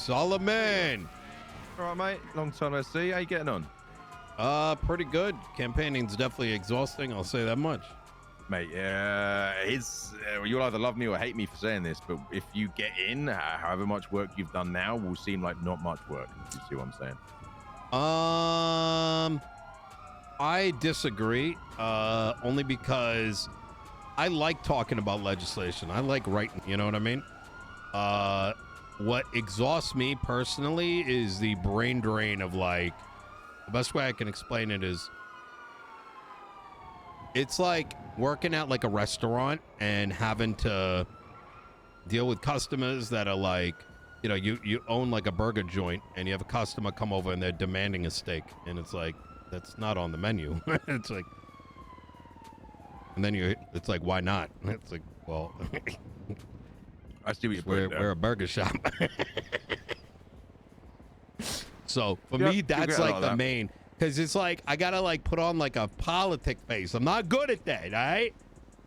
Soloman. All right, mate. Long time no see. How you getting on? Pretty good. Campaigning's definitely exhausting. I'll say that much. Mate, you'll either love me or hate me for saying this, but if you get in, however much work you've done now will seem like not much work. You see what I'm saying? I disagree. Only because I like talking about legislation. I like writing. You know what I mean? What exhausts me personally is the brain drain of like. The best way I can explain it is. It's like working at like a restaurant and having to deal with customers that are like, you know, you own like a burger joint and you have a customer come over and they're demanding a steak and it's like, that's not on the menu. It's like, and then it's like, why not? It's like, well, I see what you're we're a burger shop. So for me, that's like the main. Because it's like, I got to like put on like a politic face. I'm not good at that, all right?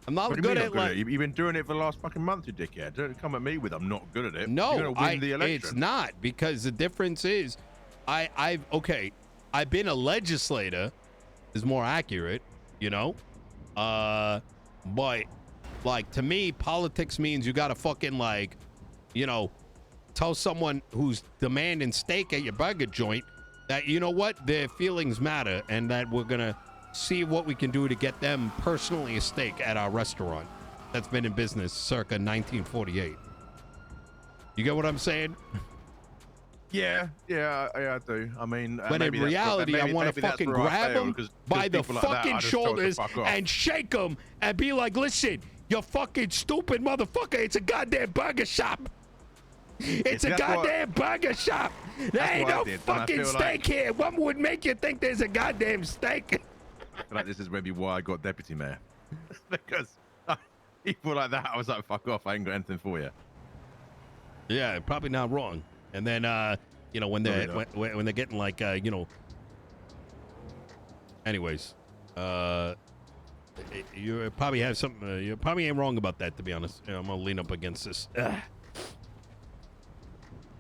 I'm not good at like... You've been doing it for the last fucking month, you dickhead. Don't come at me with I'm not good at it. No, You're gonna win the election. It's not. Because the difference is, I've been a legislator, is more accurate, you know? But like, to me, politics means you got to fucking like, you know, tell someone who's demanding steak at your burger joint that, you know what, their feelings matter and that we're gonna see what we can do to get them personally a steak at our restaurant that's been in business circa 1948. You get what I'm saying? Yeah, I do. I mean, but in reality, I want to fucking grab them by the fucking shoulders and shake them and be like, listen, you fucking stupid motherfucker, it's a goddamn burger shop. It's a goddamn burger shop. There ain't no fucking steak here. What would make you think there's a goddamn steak? I feel like this is maybe why I got deputy mayor. Because people like that, I was like, fuck off, I ain't got anything for you. Yeah, probably not wrong. And then, you know, when they're when they're getting like, you know. Anyways, you probably have something. You probably ain't wrong about that, to be honest. I'm gonna lean up against this.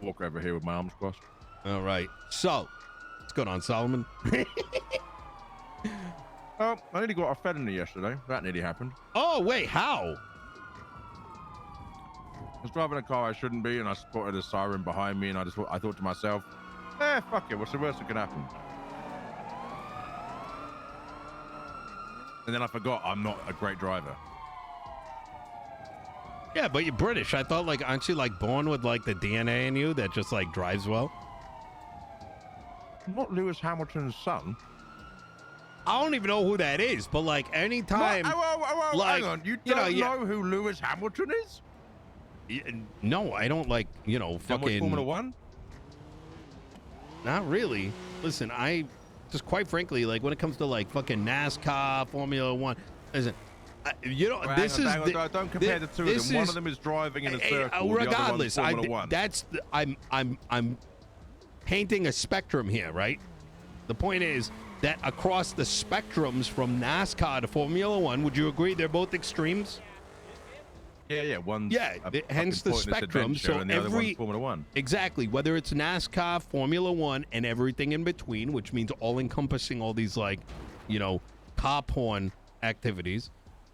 Walk over here with my arms crossed. All right. So, what's going on, Solomon? Oh, I nearly got a felony yesterday. That nearly happened. Oh, wait, how? I was driving a car I shouldn't be, and I spotted a siren behind me, and I thought to myself, fuck it, what's the worst that can happen? And then I forgot I'm not a great driver. Yeah, but you're British. I thought, like, aren't you, like, born with, like, the DNA in you that just, like, drives well? I'm not Lewis Hamilton's son. I don't even know who that is, but, like, anytime... Like, hang on. You don't know who Lewis Hamilton is? No, I don't, like, you know, fucking... Formula One? Not really. Listen, I just, quite frankly, like, when it comes to, like, fucking NASCAR, Formula One... Listen... you know, well, this is don't compare the two of them. One of them is driving in a circle. Regardless, the other one's Formula One. I'm painting a spectrum here, right? The point is that across the spectrums from NASCAR to Formula One, would you agree they're both extremes? Yeah. One's hence the spectrum. So and the other one's Formula One. Exactly. Whether it's NASCAR, Formula One, and everything in between, which means all encompassing all these, like, you know, car porn activities.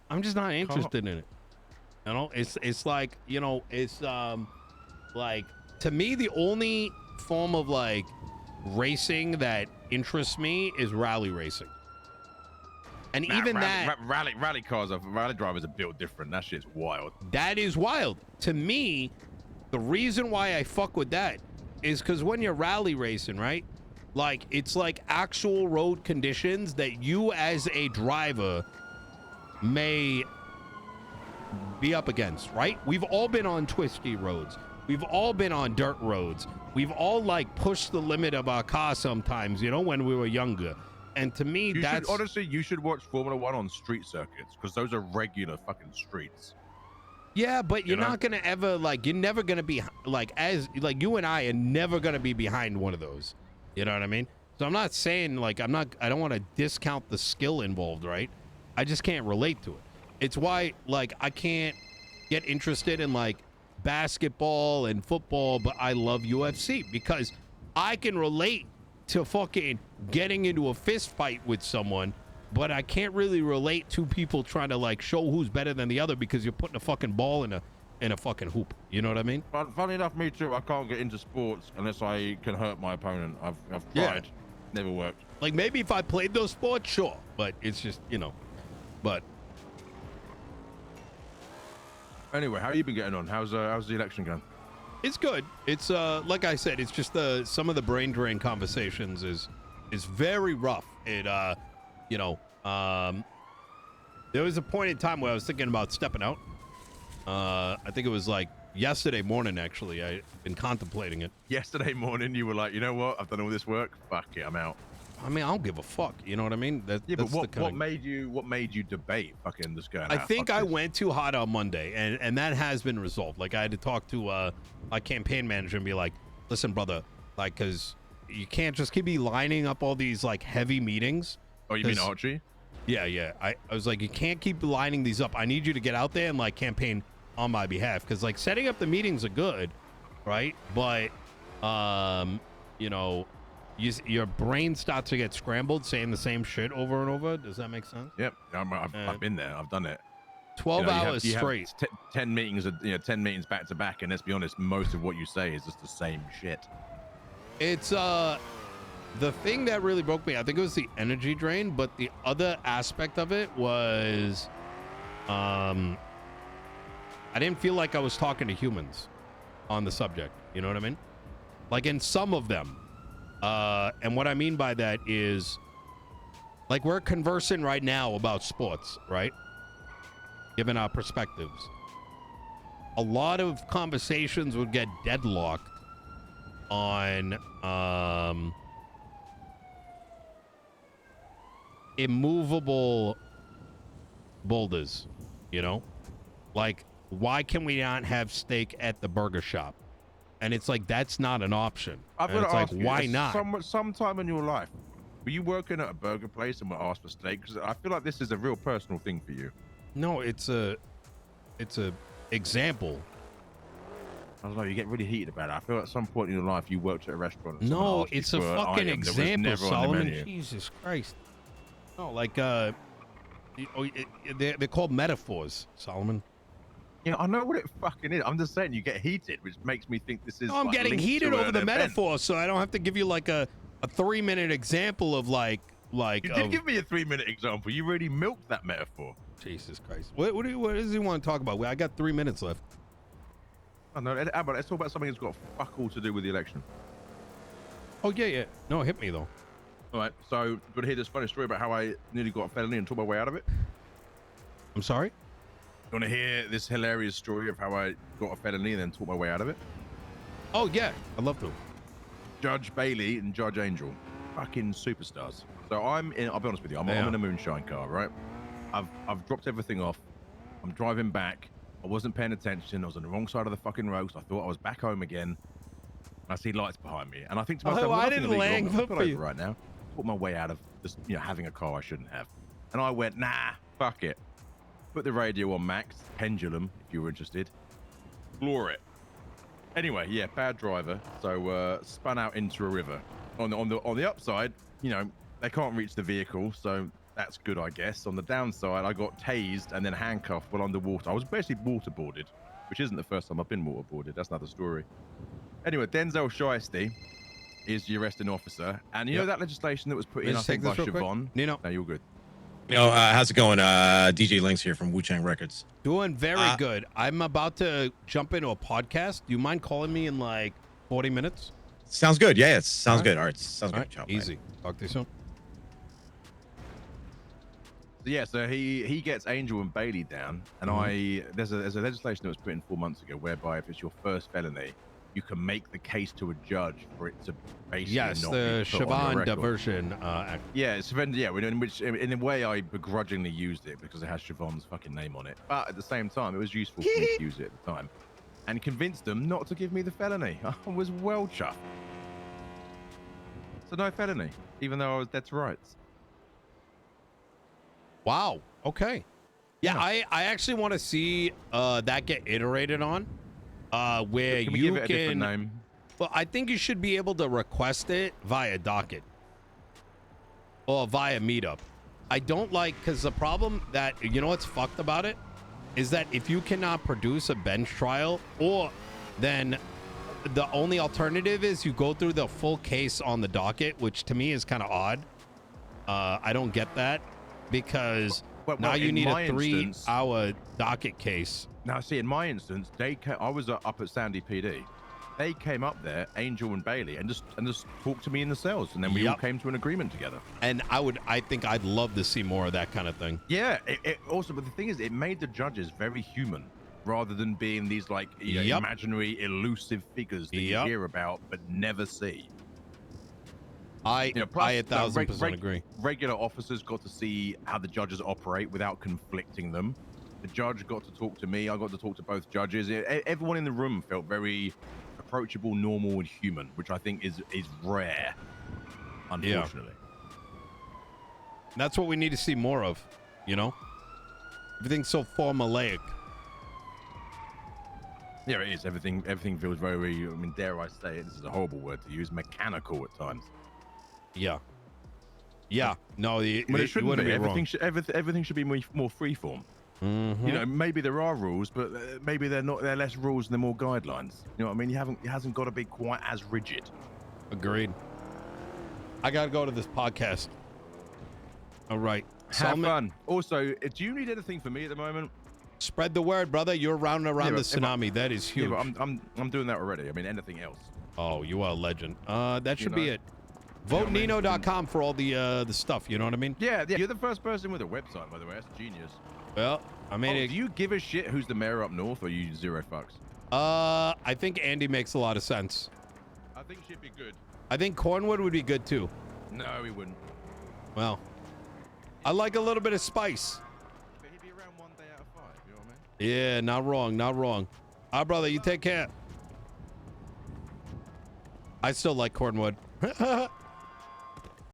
I'm just not interested in it. You know, it's like, you know, it's like, to me, the only form of like racing that interests me is rally racing. And even rally cars, rally drivers are built different. That shit's wild. That is wild. To me, the reason why I fuck with that is because when you're rally racing, right? Like, it's like actual road conditions that you as a driver may be up against, right? We've all been on twisty roads. We've all been on dirt roads. We've all like pushed the limit of our car sometimes, you know, when we were younger. And to me, honestly, you should watch Formula One on street circuits because those are regular fucking streets. Yeah, but you're not gonna ever like, you're never gonna be like, as like you and I are never gonna be behind one of those. You know what I mean? So I'm not saying like I don't want to discount the skill involved, right? I just can't relate to it. It's why, like, I can't get interested in, like, basketball and football, but I love UFC because I can relate to fucking getting into a fist fight with someone, but I can't really relate to people trying to like show who's better than the other because you're putting a fucking ball in a fucking hoop. You know what I mean? But funny enough, me too. I can't get into sports unless I can hurt my opponent. I've tried. Yeah. Never worked. Like maybe if I played those sports, sure, but it's just, you know, but anyway, how you been getting on? How's the election going? it's good. It's like I said, it's just some of the brain drain conversations is very rough. It you know, there was a point in time where I was thinking about stepping out. I think it was like yesterday morning, actually. I've been contemplating it. Yesterday morning, you were like, you know what? I've done all this work. Fuck it, I'm out. I mean, I don't give a fuck. You know what I mean? Yeah, but what made you debate fucking this guy? I think I went too hot on Monday, and that has been resolved. Like I had to talk to my campaign manager and be like, listen, brother, like, because you can't just keep lining up all these like heavy meetings. Oh, you mean Archie? Yeah. I was like, you can't keep lining these up. I need you to get out there and like campaign on my behalf, because like setting up the meetings are good, right? But you know, your brain starts to get scrambled saying the same shit over and over. Does that make sense? Yep, I've been there. I've done it. 12 hours straight. 10 meetings, 10 meetings back to back, and let's be honest, most of what you say is just the same shit. It's the thing that really broke me, I think it was the energy drain, but the other aspect of it was I didn't feel like I was talking to humans on the subject. You know what I mean? Like in some of them. And what I mean by that is, like, we're conversing right now about sports, right? Given our perspectives. A lot of conversations would get deadlocked on immovable boulders, you know? Like, why can we not have steak at the burger shop? And it's like, that's not an option. I've and got it's to like, ask you, why not? sometime in your life, were you working at a burger place and were asked for steak? Because I feel like this is a real personal thing for you. No, it's a example. I don't know, you get really heated about it. I feel at some point in your life you worked at a restaurant. And No, asked you it's a for an fucking item that was example, never on the Solomon. menu. Jesus Christ. No, like, they're called metaphors, Solomon. Yeah, I know what it fucking is. I'm just saying you get heated, which makes me think this is. No, I'm like, getting linked heated to over an the event. metaphor, so I don't have to give you like a 3-minute example of like. You did give me a 3-minute example. You really milked that metaphor. Jesus Christ. What does he want to talk about? I got 3 minutes left. Oh, no, Albert, let's talk about something that's got fuck all to do with the election. Oh, yeah. No, hit me, though. All right, so you want to hear this funny story about how I nearly got a felony and took my way out of it? I'm sorry? You want to hear this hilarious story of how I got a felony and then took my way out of it? Oh, yeah. I'd love to. Judge Bailey and Judge Angel, fucking superstars. So I'll be honest with you, I'm in a moonshine car, right? I've dropped everything off. I'm driving back. I wasn't paying attention. I was on the wrong side of the fucking road, so I thought I was back home again. I see lights behind me, and I think to myself, I didn't land for you right now. Put my way out of just having a car I shouldn't have, and I went, nah, fuck it. Put the radio on max, pendulum, if you were interested. Floor it. Anyway, yeah, bad driver. So spun out into a river. On the upside, they can't reach the vehicle, so that's good, I guess. On the downside, I got tased and then handcuffed while underwater. I was basically waterboarded, which isn't the first time I've been waterboarded. That's another story. Anyway, Denzel Shiesty is the arresting officer, and you know that legislation that was put in, I think, by Siobhan? Nino. No, you're good. How's it going? DJ Links here from Wu-Chang Records. Doing very good. I'm about to jump into a podcast. Do you mind calling me in like 40 minutes? Sounds good. Yeah, it sounds good. All right, sounds good. Right. Easy. Talk to you soon. Yeah, so he gets Angel and Bailey down, and there's a legislation that was put in 4 months ago whereby if it's your first felony, you can make the case to a judge for it to basically not the be put on your Siobhan record. Diversion Act. Yeah, it's in a way I begrudgingly used it because it has Siobhan's fucking name on it, but at the same time it was useful for me to use it at the time, and convinced them not to give me the felony. I was well chuffed. So no felony, even though I was dead to rights. Wow. Okay. Yeah, I actually want to see that get iterated on. where Can we you give it a different can. name? Well, I think you should be able to request it via docket or via meetup. I don't like, because the problem that, you know what's fucked about it is that if you cannot produce a bench trial, or then the only alternative is you go through the full case on the docket, which to me is kind of odd. I don't get that, because now you need a 3-hour docket case. Now, see, in my instance, I was up at Sandy PD. They came up there, Angel and Bailey, and just talked to me in the cells, and then we all came to an agreement together. And I think I'd love to see more of that kind of thing. Yeah. It also, but the thing is, it made the judges very human, rather than being these like imaginary, elusive figures that you hear about but never see. I 1,000% agree. Regular officers got to see how the judges operate without conflicting them. The judge got to talk to me. I got to talk to both judges. Everyone in the room felt very approachable, normal, and human, which I think is rare, unfortunately. That's what we need to see more of, you know? Everything's so formulaic. Yeah, it is. Everything feels very, I mean, dare I say it, this is a horrible word to use, mechanical at times. Yeah. No, it shouldn't be. Everything should be more freeform. You know, maybe there are rules, but maybe they're not. They're less rules and they're more guidelines. You know what I mean? It hasn't got to be quite as rigid. Agreed. I gotta go to this podcast. All right. Have fun. Also, do you need anything from me at the moment? Spread the word, brother. You're rounding around the tsunami. That is huge. Yeah, but I'm doing that already. I mean, anything else? Oh, you are a legend. That should be it. VoteNino.com for all the stuff. You know what I mean? Yeah. You're the first person with a website, by the way. That's genius. Well, I mean, do you give a shit who's the mayor up north, or you zero fucks? I think Andy makes a lot of sense. I think she'd be good. I think Cornwood would be good too. No, he wouldn't. Well, I like a little bit of spice. But he'd be around 1 day out of 5. You know what I mean? Yeah, not wrong. All right, brother, you take care. I still like Cornwood.